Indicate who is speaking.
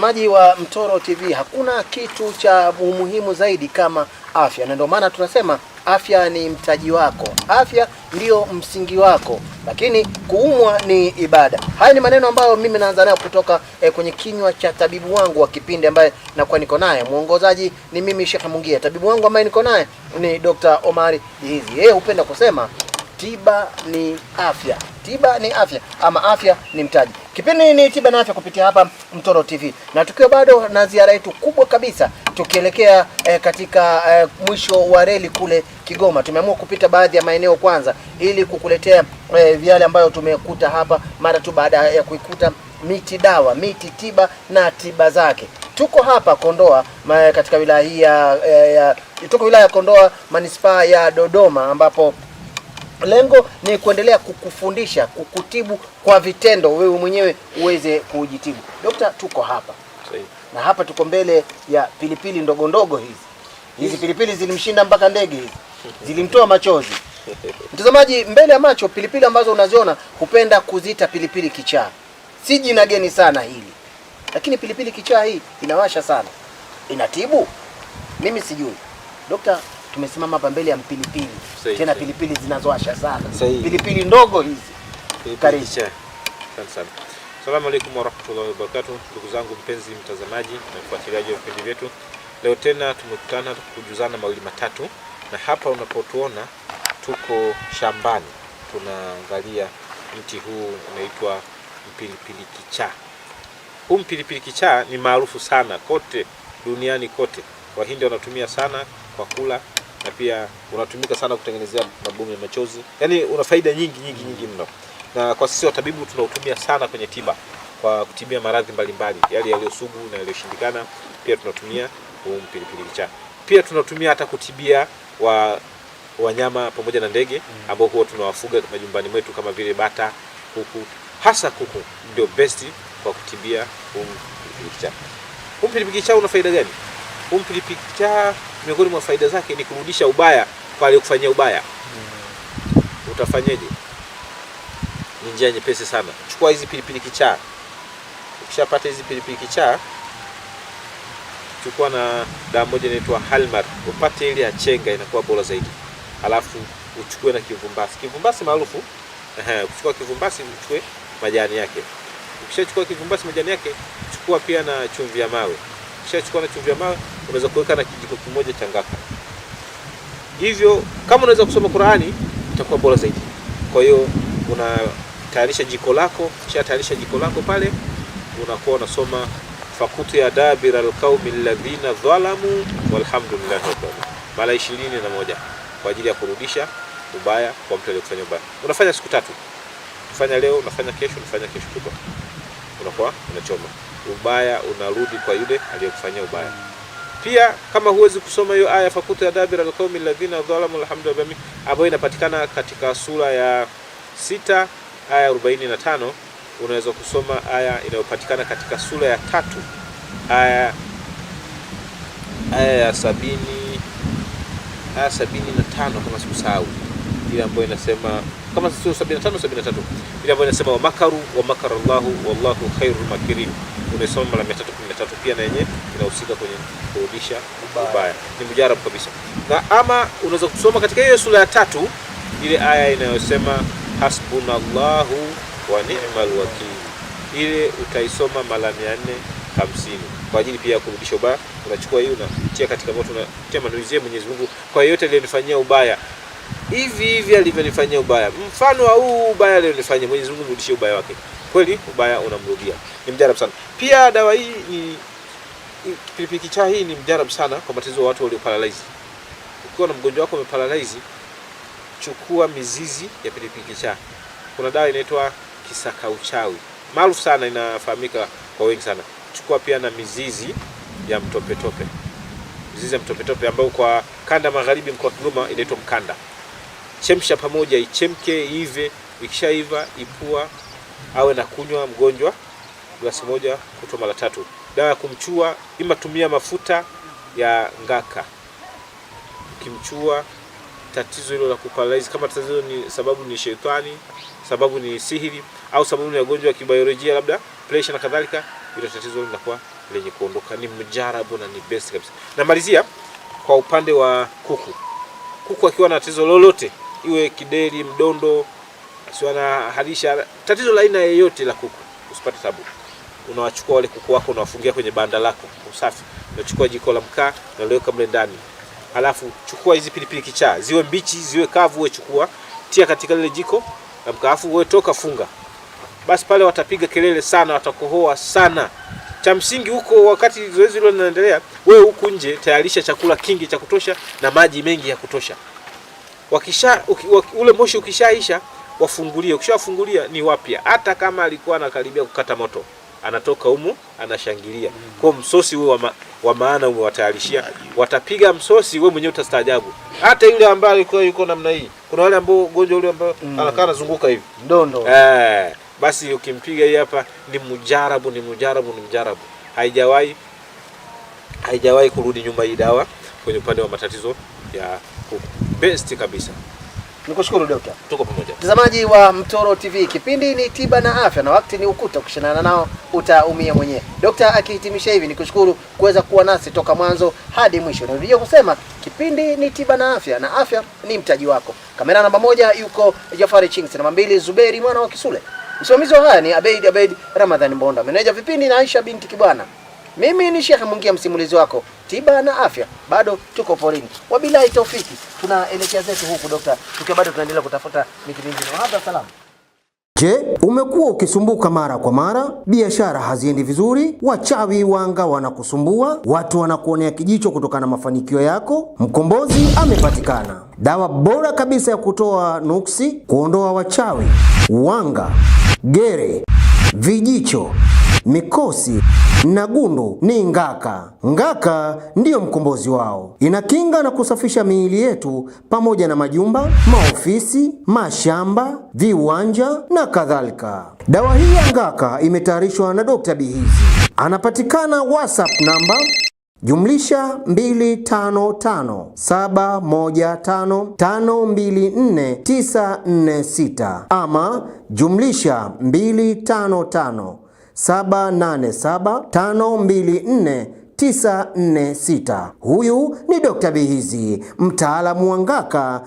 Speaker 1: Mtazamaji wa Mtoro TV, hakuna kitu cha umuhimu zaidi kama afya, na ndio maana tunasema afya ni mtaji wako, afya ndio msingi wako, lakini kuumwa ni ibada. Haya ni maneno ambayo mimi naanza nayo kutoka kwenye kinywa cha tabibu wangu wa kipindi ambaye nakuwa niko naye. Muongozaji ni mimi Sheikh Mungia, tabibu wangu ambaye niko naye ni Dr. Omari Dihizi. Yeye hupenda kusema tiba ni afya, tiba ni afya, ama afya ni mtaji. Kipindi ni tiba na afya kupitia hapa Mtoro TV, na tukiwa bado na ziara yetu kubwa kabisa tukielekea katika mwisho wa reli kule Kigoma. Tumeamua kupita baadhi ya maeneo kwanza ili kukuletea yale ambayo tumekuta hapa mara tu baada ya kuikuta miti dawa, miti tiba na tiba zake. Tuko hapa Kondoa katika wilaya hii tuko wilaya ya Kondoa, manispaa ya Dodoma, ambapo lengo ni kuendelea kukufundisha, kukutibu kwa vitendo, wewe mwenyewe uweze kujitibu. Dokta, tuko hapa.
Speaker 2: Sahi.
Speaker 1: Na hapa tuko mbele ya pilipili ndogo ndogo hizi. Hizi pilipili zilimshinda mpaka ndege hizi. Zilimtoa machozi. Mtazamaji, mbele ya macho pilipili ambazo unaziona hupenda kuzita pilipili kichaa. Si jina geni sana hili. Lakini pilipili kichaa hii inawasha sana. Inatibu? Mimi sijui. Dokta, tumesimama hapa mbele ya pilipili. Tena pilipili zinazowasha sana. Pilipili ndogo hizi. Karibu.
Speaker 2: Asante. Asalamu alaykum wa rahmatullahi wa barakatuh. Ndugu zangu mpenzi mtazamaji na mfuatiliaji wa vipindi vyetu. Leo tena tumekutana kujuzana mawili matatu, na hapa unapotuona tuko shambani. Tunaangalia mti huu unaitwa mpilipili kichaa. Huu mpilipili kichaa ni maarufu sana kote duniani kote. Wahindi wanatumia sana kwa kula, na pia unatumika sana kutengenezea mabomu ya machozi. Yaani una faida nyingi mno. Na kwa sisi watabibu tunautumia sana kwenye tiba, kwa kutibia maradhi mbalimbali, yale yaliyosugu na yaliyoshindikana. Pia tunatumia huu mpilipili kichaa. Pia tunatumia hata kutibia wanyama pamoja na ndege ambao huwa tunawafuga majumbani mwetu kama vile bata, kuku. Hasa kuku ndio best kwa kutibia huu mpilipili kichaa. Huu mpilipili kichaa una faida gani? Huu mpilipili kichaa miongoni mwa faida zake ni kurudisha ubaya kwa aliyekufanyia ubaya. Utafanyaje? Ni njia nyepesi sana. Chukua hizi pilipili kichaa. Ukishapata hizi pilipili kichaa, chukua na dawa moja inaitwa Halmar. Upate ile ya chenga, inakuwa bora zaidi. Alafu uchukue na kivumbasi. Kivumbasi maarufu. Uchukua kivumbasi, uchukue majani yake. Ukishachukua kivumbasi majani yake, chukua pia na chumvi ya mawe. Ukishachukua na chumvi ya mawe, unaweza kuweka na kijiko kimoja cha ngaka. Hivyo kama unaweza kusoma Qur'ani itakuwa bora zaidi. Kwa hiyo unatayarisha jiko lako, tayarisha jiko lako pale, unakuwa unasoma fakutu ya dabir alqaumi alladhina dhalamu walhamdulillahi rabbil mara 21 kwa ajili ya kurudisha ubaya kwa mtu aliyekufanya ubaya. Unafanya siku 3. Unafanya leo, unafanya kesho, unafanya kesho kutwa. Unakuwa unachoma ubaya, unarudi kwa yule aliyekufanyia ubaya. Pia kama huwezi kusoma hiyo aya fakutu ya dabir alqaumi alladhina dhalamu walhamdulillahi ambayo inapatikana katika sura ya 6 aya 45, unaweza kusoma aya inayopatikana katika sura ya 3 aya ya 75 kama sikusahau, ile ambayo inasema kama sio 75 73, ile ambayo inasema wa makaru wa makara Allahu wallahu khairul makirin. Unasoma mara 313 pia, na yenyewe inahusika kwenye kurudisha ubaya. Ni mujarabu kabisa. Na ama unaweza kusoma katika hiyo sura ya 3 ile aya inayosema hasbunallahu wa ni'mal wakil. Ile utaisoma mara 450 kwa ajili pia ya kurudisha ubaya. Unachukua hiyo unatia katika moto, unatia manuizie Mwenyezi Mungu kwa yote aliyonifanyia ubaya. Hivi alivyonifanyia ubaya. Mfano wa huu ubaya aliyonifanyia, Mwenyezi Mungu mrudishie ubaya wake. Kweli ubaya unamrudia. Ni mjarabu sana. Pia dawa hii ni pilipili kichaa, hii ni mjarabu sana kwa matatizo ya watu walio paralyze. Ukiwa na mgonjwa wako ameparalyze, chukua mizizi ya pilipili kichaa. Kuna dawa inaitwa kisaka uchawi, maarufu sana, inafahamika kwa wengi sana. Chukua pia na mizizi ya mtopetope. Mizizi ya mtopetope ambayo kwa kanda magharibi mkoa wa Kigoma inaitwa mkanda. Chemsha pamoja, ichemke ive, ikishaiva ipua, awe na kunywa mgonjwa glasi moja kutwa mara 3. Dawa ya kumchua, ima tumia mafuta ya ngaka. Ukimchua tatizo hilo la kuparalyze, kama tatizo ni sababu ni shetani, sababu ni sihiri, au sababu ni ugonjwa wa kibiolojia labda pressure na kadhalika, ile tatizo linakuwa lenye kuondoka, ni mjarabu na ni best kabisa. Namalizia kwa upande wa kuku. Kuku akiwa na tatizo lolote, iwe kideri, mdondo, asiwe na halisha, tatizo la aina yoyote la kuku, usipate tabu. Unawachukua wale kuku wako unawafungia kwenye banda lako usafi. Unachukua jiko la mkaa na unaweka mle ndani. Alafu chukua hizi pilipili kichaa, ziwe mbichi, ziwe kavu, wewe chukua, tia katika lile jiko la mkaa, afu wewe toka funga. Basi pale watapiga kelele sana, watakohoa sana. Cha msingi huko wakati zoezi hilo linaendelea, wewe huku nje tayarisha chakula kingi cha kutosha na maji mengi ya kutosha. Ule moshi ukishaisha, wafungulie. Ukishafungulia ni wapya. Hata kama alikuwa anakaribia kukata moto, anatoka humu anashangilia. Kwa msosi huo wa maana umewatayarishia. Watapiga msosi, wewe mwenyewe utastaajabu. Hata yule ambaye alikuwa yuko namna hii. Kuna wale ambao gonjwa yule ambao anakaa anazunguka hivi.
Speaker 1: Ndondo.
Speaker 2: Basi ukimpiga hii hapa ni mujarabu, ni mujarabu, ni mjarabu. Haijawahi kurudi nyuma hii dawa kwenye upande wa matatizo ya kuku. Best kabisa.
Speaker 1: Nikushukuru Dokta.
Speaker 2: Tuko pamoja.
Speaker 1: Mtazamaji wa Mtoro TV, kipindi ni tiba na afya na wakati ni ukuta, ukishindana nao utaumia mwenyewe. Dokta akihitimisha hivi, nikushukuru kuweza kuwa nasi toka mwanzo hadi mwisho. Narudia kusema kipindi ni tiba na afya ni mtaji wako. Kamera namba 1 yuko Jafari Chings, namba 2 Zuberi mwana wa Kisule. Msimamizi wa haya ni Abeid Ramadhani Mbonda. Meneja vipindi na Aisha binti Kibwana. Mimi ni Sheikh Mungia, msimulizi wako tiba na afya. Bado tuko porini. Wabillahi taufiki. Tunaelekea zetu huku Dokta. Tukiwa bado tunaendelea kutafuta miti mingine. Wahaba salamu.
Speaker 3: Je, umekuwa ukisumbuka mara kwa mara, biashara haziendi vizuri, wachawi wanga wanakusumbua, watu wanakuonea kijicho kutokana na mafanikio yako? Mkombozi amepatikana. Dawa bora kabisa ya kutoa nuksi, kuondoa wachawi, wanga, gere, vijicho, mikosi na gundu ni Ngaka. Ngaka ndiyo mkombozi wao. Inakinga na kusafisha miili yetu pamoja na majumba, maofisi, mashamba, viwanja na kadhalika. Dawa hii ya Ngaka imetayarishwa na Dr. Bihizi. Anapatikana WhatsApp namba +2555155244946 ama +2557875244946. Huyu ni Dr. Bihizi, mtaalamu wa Ngaka.